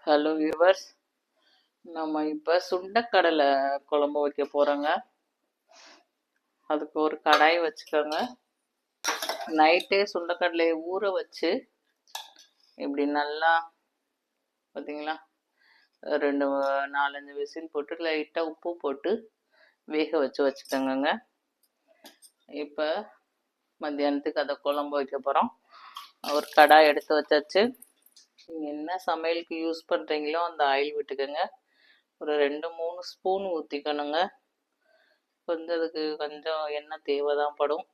Hello viewers, நம்ம இப்போ சுண்டைக்கடலை குழம்பு வைக்க போகிறோங்க. அதுக்கு ஒரு கடாய் வச்சுக்கோங்க. நைட்டே சுண்டைக்கடலையை ஊற வச்சு இப்படி நல்லா பார்த்தீங்களா 4-5 விசில் போட்டு லைட்டாக உப்பு போட்டு வேக வச்சுக்கோங்க. இப்போ மத்தியானத்துக்கு அதை குழம்பு வைக்க போகிறோம். ஒரு கடாய் எடுத்து வச்சாச்சு. நீங்கள் என்ன சமையலுக்கு யூஸ் பண்ணுறீங்களோ அந்த ஆயில் விட்டுக்கோங்க. ஒரு 2-3 ஸ்பூன் ஊற்றிக்கணுங்க. அதுக்கு கொஞ்சம் எண்ணெய் தேவை தான் படும்.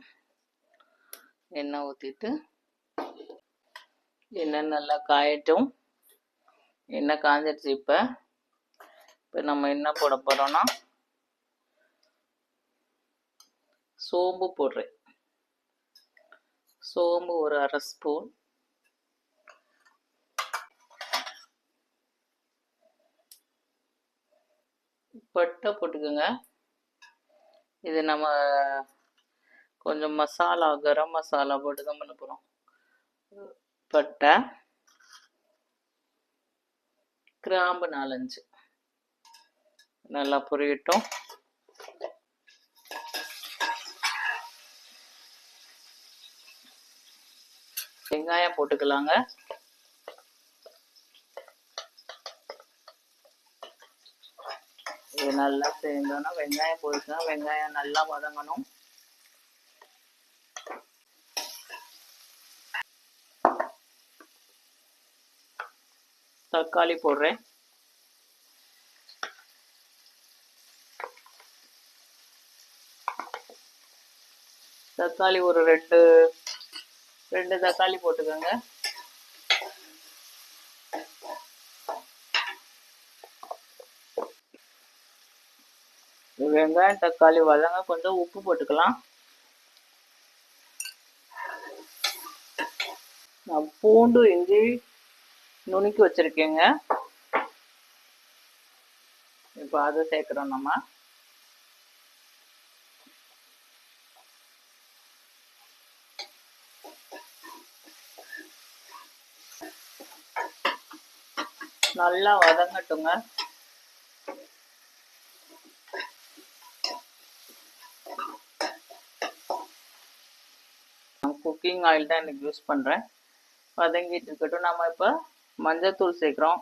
எண்ணெய் ஊற்றிட்டு எண்ணெய் நல்லா காயட்டும். எண்ணெய் காஞ்சிடுச்சு. இப்போ நம்ம என்ன போட போகிறோன்னா சோம்பு போடுறேன். சோம்பு ஒரு 1/2 ஸ்பூன், பட்டை போட்டுக்கோங்க. இது நம்ம கொஞ்சம் மசாலா கரம் மசாலா போட்டு தான் பண்ண போகிறோம். பட்டை, கிராம்பு 4-5 நல்லா பொரியட்டும். வெங்காயம் போட்டுக்கலாங்க. இது நல்லா சேர்ந்தோன்னா வெங்காயம் போட்டுக்கோங்க. வெங்காயம் நல்லா வதங்கணும். தக்காளி போடுறேன். தக்காளி ஒரு 2 தக்காளி போட்டுக்கோங்க. வெங்காயம் தக்காளி வதங்க கொஞ்சம் உப்பு போட்டுக்கலாம். நான் பூண்டு இஞ்சி நுணுக்கி வச்சிருக்கேங்க. இப்போ அதை சேர்க்குறோம். நம்ம நல்லா வதங்கட்டுங்க. குக்கிங் ஆயில் தான் எனக்கு யூஸ் பண்ணுறேன். வதங்கிட்டு இருக்கட்டும். நம்ம இப்போ மஞ்சத்தூள் சேர்க்குறோம்.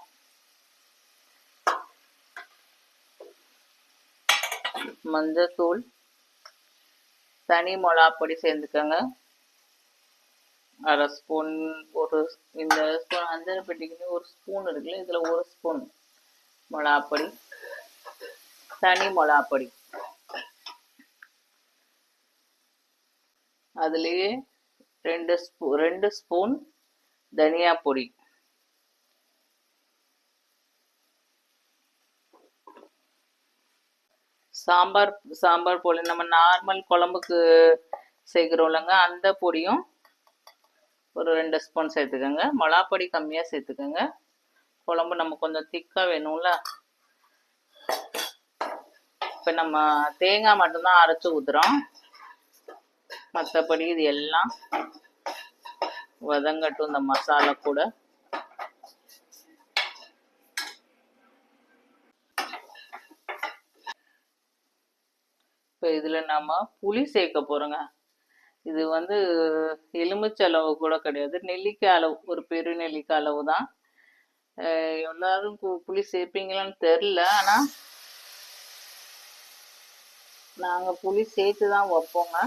மஞ்சத்தூள், தனி மிளகாப்பொடி சேர்ந்துக்கோங்க. 1/2 ஸ்பூன். இந்த ஸ்பூன் அஞ்சரை பெட்டிக்குன்னு 1 ஸ்பூன் இருக்குல்ல, இதில் 1 ஸ்பூன் மிளகாப்பொடி, தனி மிளகாப்பொடி. அதுலேயே 2 ஸ்பூன் தனியா பொடி. சாம்பார் பொடி நம்ம நார்மல் குழம்புக்கு சேர்க்குறோம்லங்க, அந்த பொடியும் ஒரு 2 ஸ்பூன் சேர்த்துக்கோங்க. மிளகாப்பொடி கம்மியாக சேர்த்துக்கோங்க. குழம்பு நம்ம கொஞ்சம் திக்காக வேணும்ல. இப்போ நம்ம தேங்காய் மட்டும்தான் அரைச்சி ஊற்றுறோம். மற்றபடி இது எல்லாம் வதங்கட்டும் இந்த மசாலா கூட. இப்போ இதில் நம்ம புளி சேர்க்க போகிறோங்க. இது எலுமிச்சை அளவு கூட கிடையாது, நெல்லிக்காய் அளவு, ஒரு பெரு நெல்லிக்காய் அளவு தான். எல்லாரும் புளி சேர்ப்பீங்களான்னு தெரில, ஆனால் நாங்கள் புளி சேர்த்து தான் வைப்போங்க.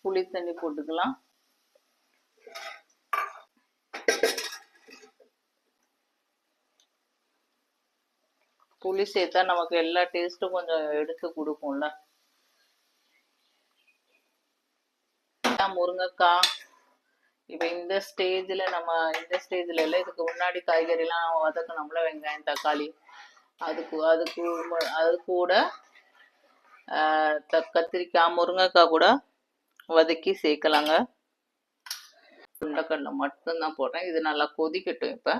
புளி தண்ணி போட்டுக்கலாம். புளி சேர்த்தா நமக்கு எல்லா டேஸ்ட்டும் கொஞ்சம் எடுத்து கொடுக்கும்ல. முருங்கைக்காய் இப்போ இந்த ஸ்டேஜில் இல்லை, இதுக்கு முன்னாடி காய்கறிலாம் வதக்கணும்ல, வெங்காயம் தக்காளி, அது கூட கத்திரிக்காய் முருங்கைக்காய் கூட வதக்கி சேர்க்கலாங்க. சுண்டைக்கடலை மட்டும்தான் போடுறேன். இது நல்லா கொதிக்கட்டும். இப்போ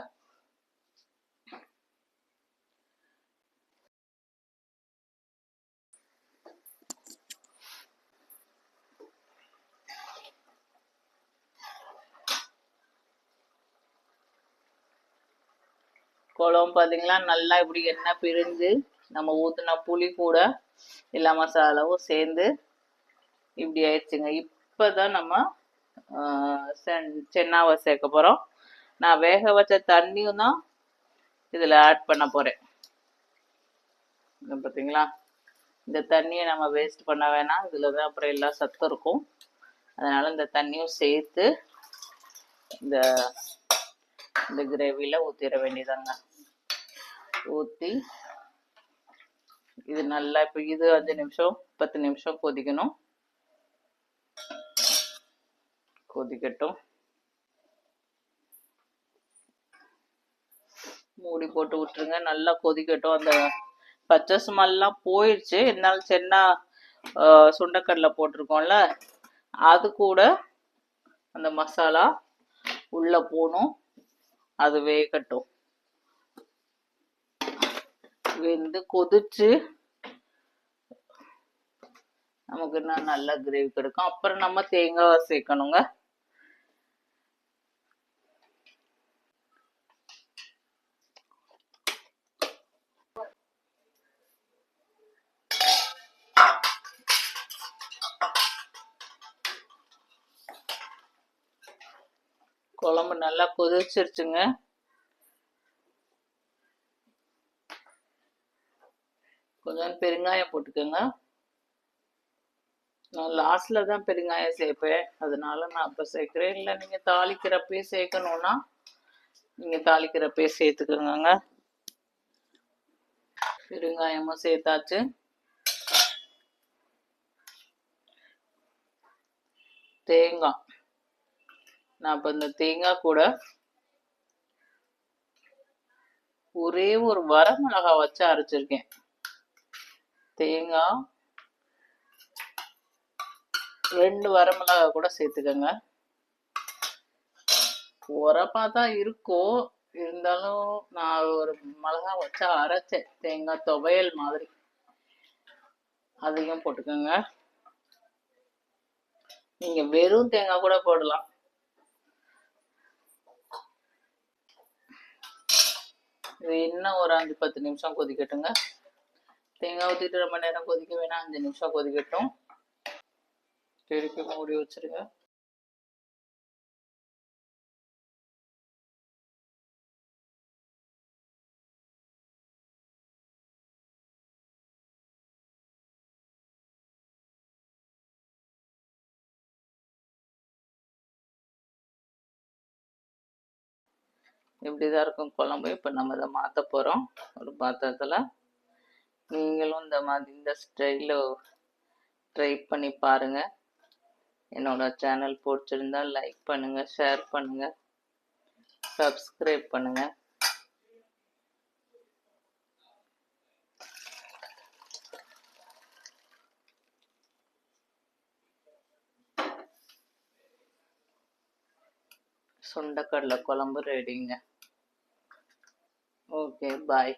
குழம்பு பார்த்தீங்களா நல்லா இப்படி எண்ணெய் பிரிஞ்சு நம்ம ஊற்றின புளி கூட எல்லா மசாலாவும் சேர்ந்து இப்படி ஆயிடுச்சுங்க. இப்போ தான் நம்ம சென்னாவை சேர்க்க போகிறோம். நான் வேக வச்ச தண்ணியும் தான் இதில் ஆட் பண்ண போகிறேன். பார்த்தீங்களா, இந்த தண்ணியை நம்ம வேஸ்ட் பண்ண வேணாம். இதில் தான் அப்புறம் எல்லா சத்தும் இருக்கும். அதனால் இந்த தண்ணியும் சேர்த்து இந்த இந்த கிரேவியில் ஊற்றிட வேண்டியதாங்க. ஊற்றி இது நல்லா இப்போ இது 5 நிமிஷம் 10 நிமிஷம் கொதிக்கணும். கொதிக்கட்டும். மூடி போட்டு விட்டுருங்க. நல்லா கொதிக்கட்டும். அந்த பச்சை ஸ்மெல்லாம் போயிடுச்சு. இருந்தாலும் சென்னா சுண்டைக்கடலை போட்டிருக்கோம்ல, அது கூட அந்த மசாலா உள்ள போகணும். அது வேகட்டும். வெந்து கொதிச்சு நமக்கு இன்னும் நல்ல கிரேவி கிடைக்கும். அப்புறம் நம்ம தேங்காய் சேர்க்கணுங்க. குழம்பு நல்லா கொதிச்சிருச்சுங்க. கொஞ்சம் பெருங்காயம் போட்டுக்கோங்க. நான் லாஸ்ட்ல தான் பெருங்காயம் சேர்ப்பேன், அதனால நான் அப்போ சேர்க்குறேன். இல்லை நீங்கள் தாளிக்கிறப்பே சேர்க்கணுன்னா நீங்கள் தாளிக்கிறப்பே சேர்த்துக்கோங்க. பெருங்காயமும் சேர்த்தாச்சு. தேங்காய், நான் இப்போ இந்த தேங்காய் கூட ஒரே ஒரு வரமிளகா வச்சு அரைச்சிருக்கேன். தேங்காய் 2 வரமிளகா கூட சேர்த்துக்கோங்க. உரப்பா தான் இருக்கும், இருந்தாலும் நான் ஒரு மிளகா வச்சு அரைச்சேன், தேங்காய் துவையல் மாதிரி. அதையும் போட்டுக்கோங்க. நீங்க வெறும் தேங்காய் கூட போடலாம். இது இன்னும் ஒரு 5-10 நிமிஷம் கொதிக்கட்டுங்க. தேங்காய் ஊற்றிட்டு ரொம்ப நேரம் கொதிக்க வேணாம், 5 நிமிஷம் கொதிக்கட்டும். திருப்பி மூடி வச்சிருங்க. இப்படிதான் இருக்கும் குழம்பு. இப்போ நம்ம இதை மாற்ற போகிறோம் ஒரு பாத்திரத்தில். நீங்களும் இந்த மாதிரி இந்த ஸ்டைலில் ட்ரை பண்ணி பாருங்கள். என்னோட சேனல் பிடிச்சிருந்தா லைக் பண்ணுங்கள், ஷேர் பண்ணுங்கள், சப்ஸ்கிரைப் பண்ணுங்கள். சுண்டைக்கடலை குழம்பு ரெடிங்க. ஓகே, பாய்.